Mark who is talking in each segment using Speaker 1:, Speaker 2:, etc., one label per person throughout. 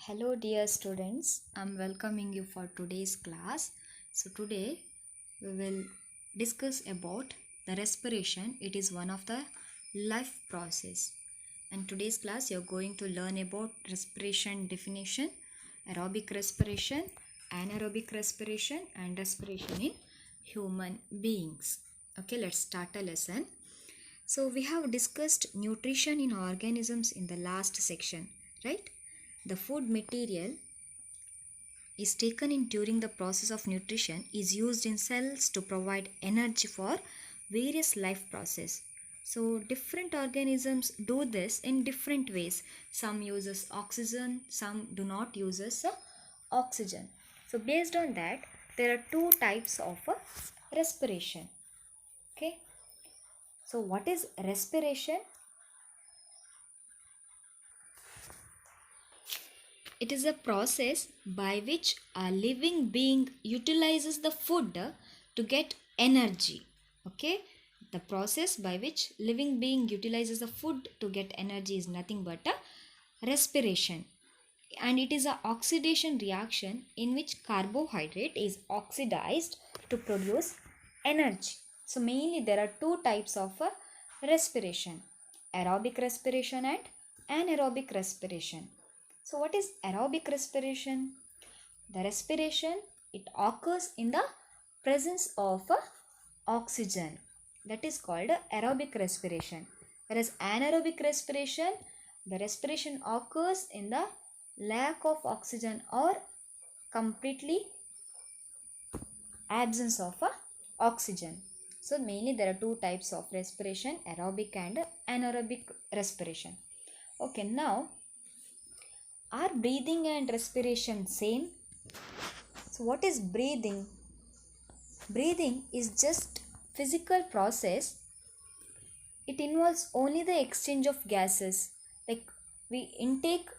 Speaker 1: Hello dear students, I'm welcoming you for today's class. So today we will discuss about the respiration. It is one of the life process. And today's class you're going to learn about respiration definition, aerobic respiration, anaerobic respiration and respiration in human beings. Okay, let's start a lesson. So we have discussed nutrition in organisms in the last section, right? The food material is taken in during the process of nutrition is used in cells to provide energy for various life process. So different organisms do this in different ways. Some uses oxygen, some do not uses oxygen. So based on that, there are two types of respiration. Okay. So what is respiration? It is a process by which a living being utilizes the food to get energy. Okay, the process by which living being utilizes the food to get energy is nothing but a respiration, and it is a oxidation reaction in which carbohydrate is oxidized to produce energy. So mainly there are two types of respiration: aerobic respiration and anaerobic respiration. So what is aerobic respiration? The respiration, it occurs in the presence of oxygen. That is called aerobic respiration. Whereas anaerobic respiration, the respiration occurs in the lack of oxygen or completely absence of oxygen. So mainly there are two types of respiration, aerobic and anaerobic respiration. Okay, now are breathing and respiration same? So what is breathing? Breathing is just physical process. It involves only the exchange of gases. Like we intake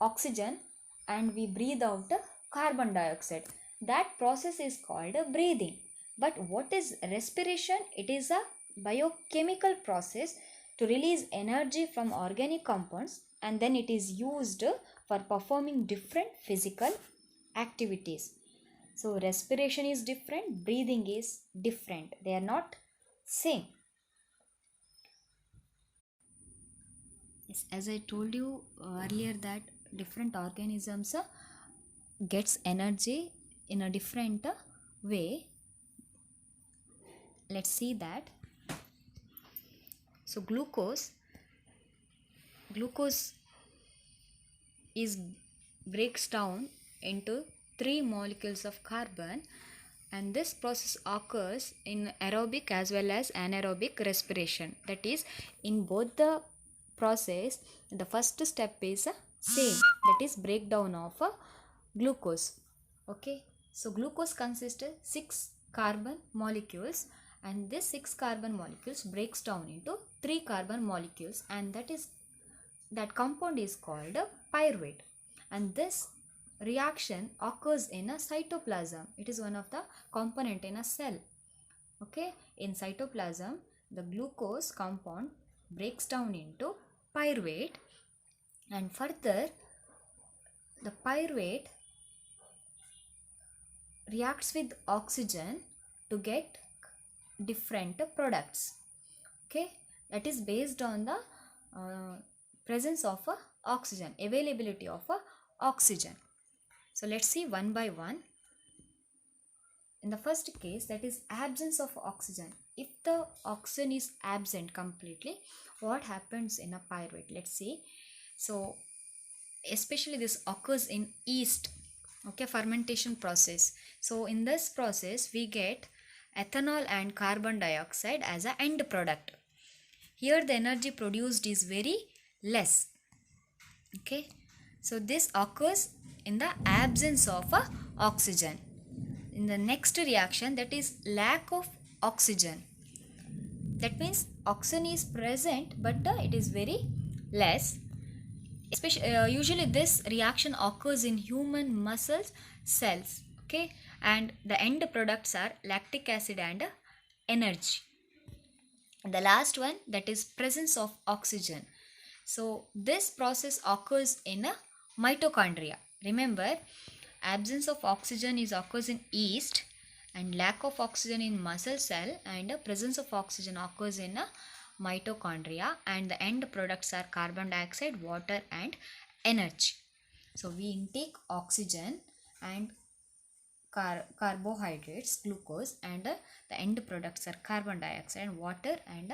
Speaker 1: oxygen and we breathe out the carbon dioxide. That process is called a breathing. But what is respiration? It is a biochemical process to release energy from organic compounds, and then it is used for performing different physical activities. So respiration is different, breathing is different. They are not same. Yes, as I told you earlier that different organisms gets energy in a different way. Let's see that. So glucose is breaks down into three molecules of carbon, and this process occurs in aerobic as well as anaerobic respiration. That is, in both the process the first step is same, that is breakdown of glucose. Okay, so glucose consists of 6 carbon molecules, and this 6 carbon molecules breaks down into 3 carbon molecules, and that compound is called a pyruvate, and this reaction occurs in a cytoplasm. It is one of the component in a cell. Okay, in cytoplasm the glucose compound breaks down into pyruvate, and further the pyruvate reacts with oxygen to get different products. Okay, that is based on the presence of oxygen, availability of oxygen. So let's see one by one. In the first case, that is absence of oxygen. If the oxygen is absent completely, what happens in a pyruvate? Let's see. So especially this occurs in yeast, okay, fermentation process. So in this process we get ethanol and carbon dioxide as an end product. Here the energy produced is very less. Okay, so this occurs in the absence of oxygen. In the next reaction, that is lack of oxygen. That means oxygen is present but it is very less. Especially usually this reaction occurs in human muscles cells. Okay, and the end products are lactic acid and energy. The last one, that is presence of oxygen. So this process occurs in a mitochondria. Remember, absence of oxygen is occurs in yeast, and lack of oxygen in muscle cell, and presence of oxygen occurs in mitochondria, and the end products are carbon dioxide, water, and energy. So we intake oxygen and carbohydrates, glucose, and the end products are carbon dioxide, water, and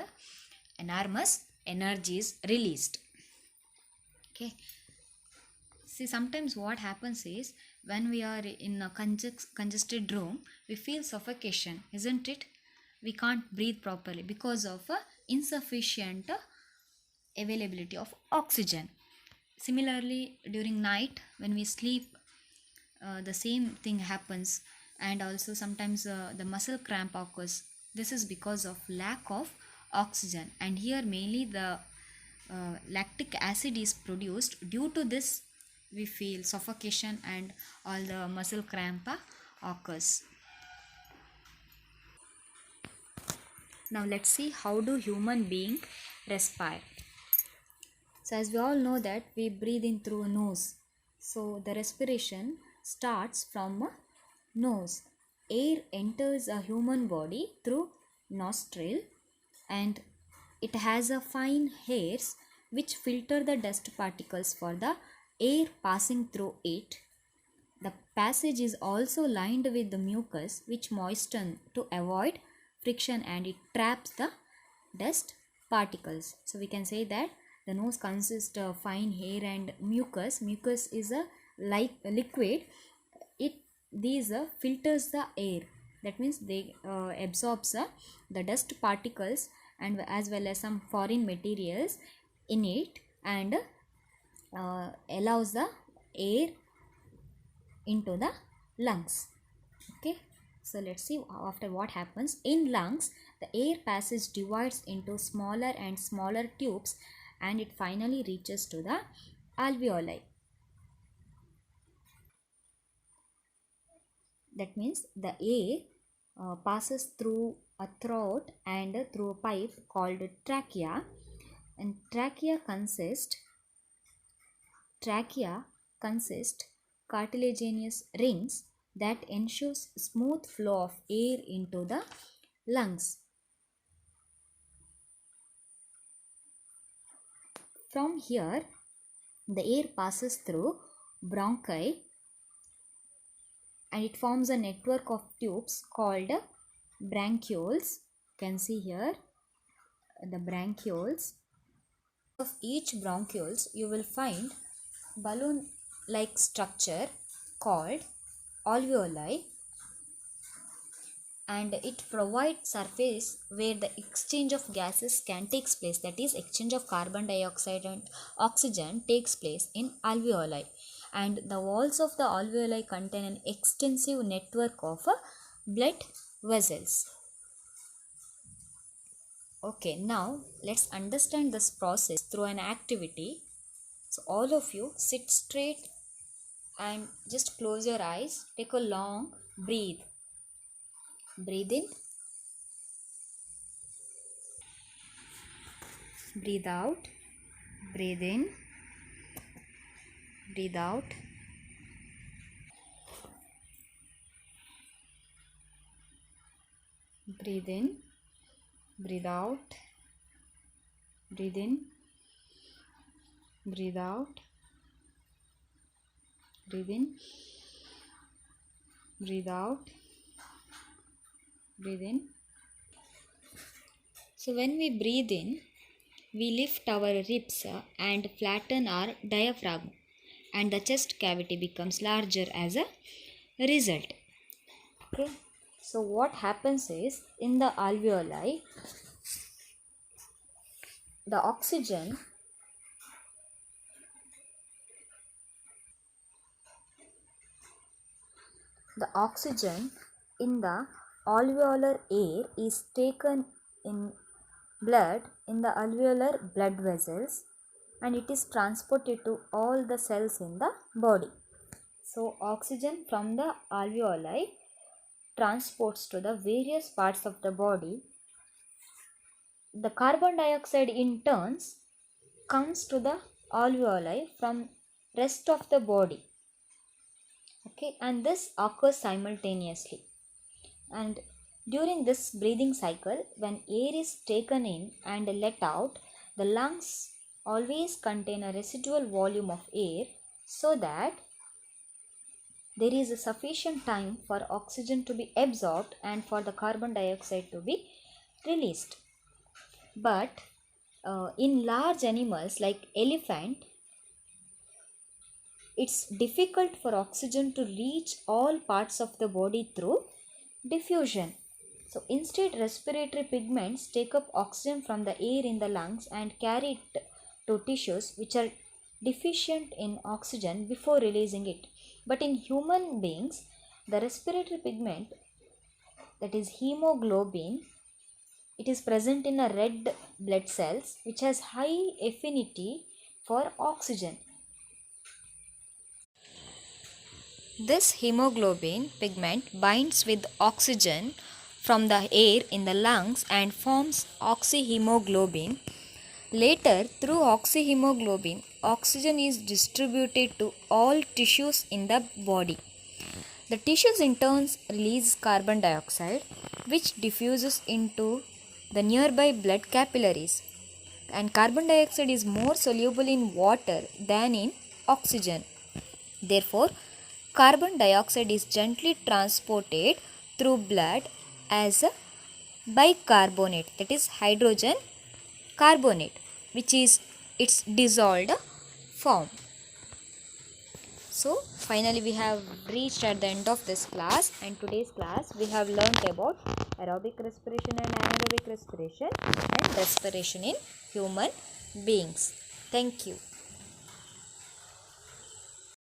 Speaker 1: enormous energy is released. Okay. See, sometimes what happens is when we are in a congested room, we feel suffocation, isn't it? We can't breathe properly because of insufficient availability of oxygen. Similarly, during night when we sleep, the same thing happens, and also sometimes the muscle cramp occurs. This is because of lack of oxygen, and here mainly the lactic acid is produced. Due to this, we feel suffocation and all the muscle cramp occurs. Now let's see how do human being respire. So as we all know that we breathe in through a nose. So the respiration starts from a nose. Air enters a human body through nostril, and it has a fine hairs which filter the dust particles for the air passing through it. The passage is also lined with the mucus which moisten to avoid friction, and it traps the dust particles. So we can say that the nose consists of fine hair and mucus. Mucus is a liquid. It these filters the air. That means they absorbs the dust particles and as well as some foreign materials in it, and allows the air into the lungs. Okay, so let's see after what happens in lungs. The air passage divides into smaller and smaller tubes, and it finally reaches to the alveoli. That means the air passes through a throat and through a pipe called trachea, and trachea consist cartilaginous rings that ensures smooth flow of air into the lungs. From here, the air passes through bronchi, and it forms a network of tubes called bronchioles. You can see here the bronchioles. Of each bronchioles, you will find balloon like structure called alveoli, and it provides surface where the exchange of gases can takes place, that is exchange of carbon dioxide and oxygen takes place in alveoli, and the walls of the alveoli contain an extensive network of blood vessels. Okay, now let's understand this process through an activity. So all of you sit straight and just close your eyes, take a long breathe in, breathe out, breathe in, breathe out. Breathe in, breathe out, breathe in, breathe out, breathe in, breathe out, breathe in. So when we breathe in, we lift our ribs and flatten our diaphragm, and the chest cavity becomes larger as a result. Okay. So what happens is in the alveoli, the oxygen in the alveolar air is taken in blood in the alveolar blood vessels, and it is transported to all the cells in the body. So oxygen from the alveoli transports to the various parts of the body. The carbon dioxide in turns comes to the alveoli from rest of the body. Okay, and this occurs simultaneously. And during this breathing cycle, when air is taken in and let out, the lungs always contain a residual volume of air so that there is a sufficient time for oxygen to be absorbed and for the carbon dioxide to be released. But in large animals like elephant, it's difficult for oxygen to reach all parts of the body through diffusion. So instead, respiratory pigments take up oxygen from the air in the lungs and carry it to tissues which are deficient in oxygen before releasing it. But in human beings, the respiratory pigment, that is hemoglobin, it is present in a red blood cells which has high affinity for oxygen. This hemoglobin pigment binds with oxygen from the air in the lungs and forms oxyhemoglobin. Later, through oxyhemoglobin, oxygen is distributed to all tissues in the body. The tissues in turn release carbon dioxide, which diffuses into the nearby blood capillaries. And carbon dioxide is more soluble in water than in oxygen. Therefore, carbon dioxide is gently transported through blood as a bicarbonate, that is hydrogen carbonate, which is its dissolved form. So finally we have reached at the end of this class, and today's class we have learnt about aerobic respiration and anaerobic respiration and respiration in human beings. Thank you.